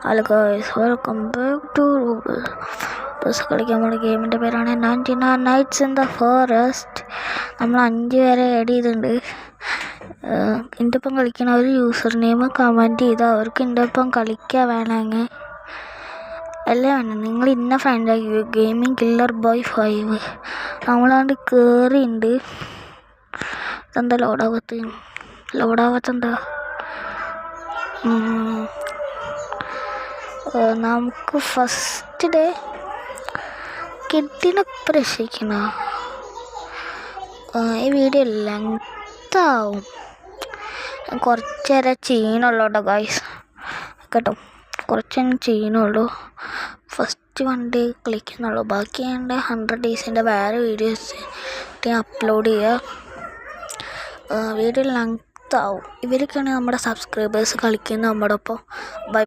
Hello guys, welcome back to bus കളിക്കാൻ പോണ ഗെയിമിൻ്റെ പേരാണ് 99 നൈറ്റ്സ് ഇൻ ദ ഫോറസ്റ്റ്. നമ്മൾ 5 പേരെ ആഡ് ചെയ്തിട്ടുണ്ട്. എൻ്റെ ഒപ്പം കളിക്കണ ഒരു യൂസർ നെയിം കമൻറ്റ് ചെയ്താൽ അവർക്ക് എൻ്റെ ഒപ്പം കളിക്കാൻ വേണമെങ്കിൽ അല്ലേ വേണം, നിങ്ങൾ ഇന്ന ഫ്രണ്ടാക്കി ഗെയിമിംഗ് കില്ലർ ബോയ് 5. നമ്മളാണ്ട് കയറിയുണ്ട്. ഇതെന്താ ലോഡാവാത്തെന്താ? നമുക്ക് ഫസ്റ്റ് ഡേ കിട്ടിനൊപ്പം രക്ഷിക്കണ ഈ വീഡിയോ ലെങ്താവും. കുറച്ചേരം ചെയ്യുന്നുള്ളൂ കേട്ടോ ഗൈസ്, കേട്ടോ, കുറച്ചേരം ചെയ്യുന്നുള്ളൂ. ഫസ്റ്റ് വണ്ടി കളിക്കുന്നുള്ളൂ. ബാക്കി എൻ്റെ 100 ഡേയ്സിൻ്റെ വേറെ വീഡിയോസ് അപ്ലോഡ് ചെയ്യുക. വീഡിയോ ലെങ്താവും. ഇവരൊക്കെയാണ് നമ്മുടെ സബ്സ്ക്രൈബേഴ്സ് കളിക്കുന്നത് നമ്മുടെ ഒപ്പം. ബൈ.